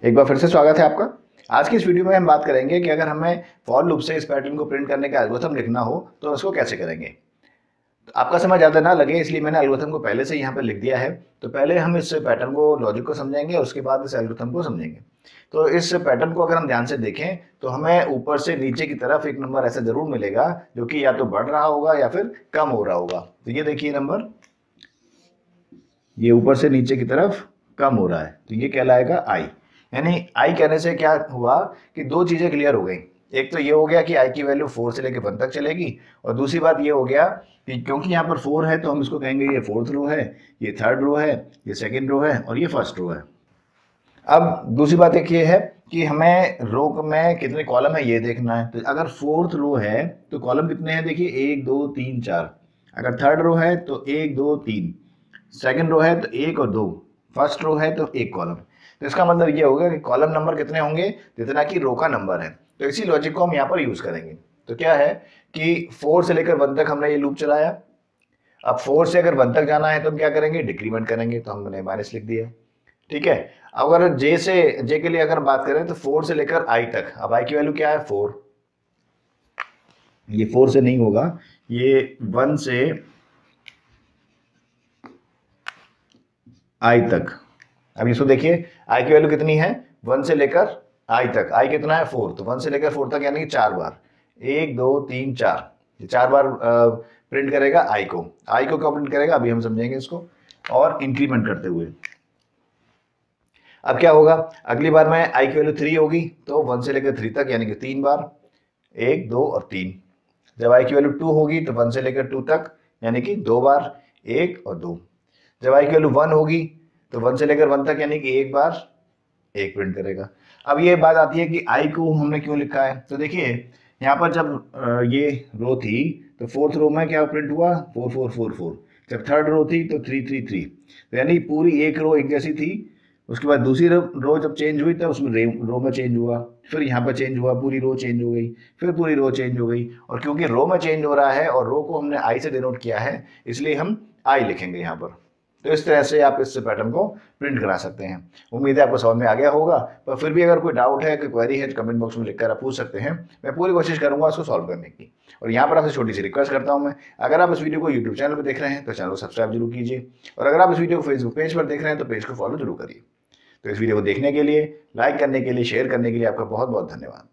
एक बार फिर से स्वागत है आपका। आज की इस वीडियो में हम बात करेंगे कि अगर हमें फॉर लूप से इस पैटर्न को प्रिंट करने का एल्गोरिथम लिखना हो तो उसको कैसे करेंगे। तो आपका समय ज़्यादा ना लगे इसलिए मैंने एल्गोरिथम को पहले से यहाँ पर लिख दिया है। तो पहले हम इस पैटर्न को, लॉजिक को समझेंगे और उसके बाद इस एल्गोरिथम को समझेंगे। तो इस पैटर्न को अगर हम ध्यान से देखें तो हमें ऊपर से नीचे की तरफ एक नंबर ऐसा जरूर मिलेगा जो कि या तो बढ़ रहा होगा या फिर कम हो रहा होगा। तो ये देखिए नंबर, ये ऊपर से नीचे की तरफ कम हो रहा है तो ये कहलाएगा आई। यानी आई कहने से क्या हुआ कि दो चीजें क्लियर हो गई। एक तो ये हो गया कि आई की वैल्यू 4 से लेकर 1 तक चलेगी, और दूसरी बात ये हो गया कि क्योंकि यहाँ पर 4 है तो हम इसको कहेंगे ये 4th रो है, ये 3rd रो है, ये 2nd रो है और ये 1st रो है। अब दूसरी बात एक ये है कि हमें रो में कितने कॉलम है ये देखना है। तो अगर 4th रो है तो कॉलम कितने हैं, देखिए 1 2 3 4। अगर 3rd रो है तो 1 2 3, 2nd रो है तो 1 और 2, 1st रो है तो 1 कॉलम। तो इसका मतलब ये होगा कि कॉलम नंबर कितने होंगे, जितना कि रो का नंबर है। तो इसी लॉजिक को हम यहाँ पर यूज करेंगे। तो क्या है कि 4 से लेकर 1 तक हमने ये लूप चलाया। अब 4 से अगर 1 तक जाना है तो हम क्या करेंगे, डिक्रीमेंट करेंगे। तो हमने माइनस लिख दिया, ठीक है। अगर जे के लिए अगर बात करें तो 4 से लेकर आई तक, अब आई की वैल्यू क्या है 4, ये 4 से नहीं होगा, ये 1 से आई तक। अब इसको देखिए आई की वैल्यू कितनी है 1 से लेकर आई तक। आई कितना है 4, तो 1 से लेकर 4 तक यानी कि 4 बार, 1 2 3 4, ये 4 बार प्रिंट करेगा आई को। आई को क्या प्रिंट करेगा अभी हम समझेंगे इसको, और इंक्रीमेंट करते हुए। अब क्या होगा, अगली बार में आई की वैल्यू 3 होगी तो 1 से लेकर 3 तक यानी कि 3 बार, 1 2 और 3। जब आई की वैल्यू 2 होगी तो 1 से लेकर 2 तक यानी कि 2 बार, 1 और 2। जब आई की वैल्यू 1 होगी तो 1 से लेकर 1 तक यानी कि 1 बार, 1 प्रिंट करेगा। अब ये बात आती है कि आई को हमने क्यों लिखा है। तो देखिए यहाँ पर जब ये रो थी तो 4th रो में क्या प्रिंट हुआ 4 4 4 4। जब 3rd रो थी तो 3 3 3। तो यानी पूरी एक रो एक जैसी थी। उसके बाद दूसरी रो जब चेंज हुई तो उसमें रो में चेंज हुआ, फिर यहाँ पर चेंज हुआ, पूरी रो चेंज हो गई, फिर पूरी रो चेंज हो गई। और क्योंकि रो में चेंज हो रहा है और रो को हमने आई से डिनोट किया है इसलिए हम आई लिखेंगे यहाँ पर। तो इस तरह से आप इस पैटर्न को प्रिंट करा सकते हैं। उम्मीद है आपको समझ में आ गया होगा, पर फिर भी अगर कोई डाउट है, कोई क्वेरी है तो कमेंट बॉक्स में लिखकर आप पूछ सकते हैं। मैं पूरी कोशिश करूंगा उसको सॉल्व करने की। और यहाँ पर आपसे छोटी सी रिक्वेस्ट करता हूँ मैं, अगर आप इस वीडियो को यूट्यूब चैनल पर देख रहे हैं तो चैनल को सब्सक्राइब जरूर कीजिए, और अगर आप इस वीडियो को फेसबुक पेज पर देख रहे हैं तो पेज को फॉलो जरूर करिए। तो इस वीडियो को देखने के लिए, लाइक करने के लिए, शेयर करने के लिए आपका बहुत बहुत धन्यवाद।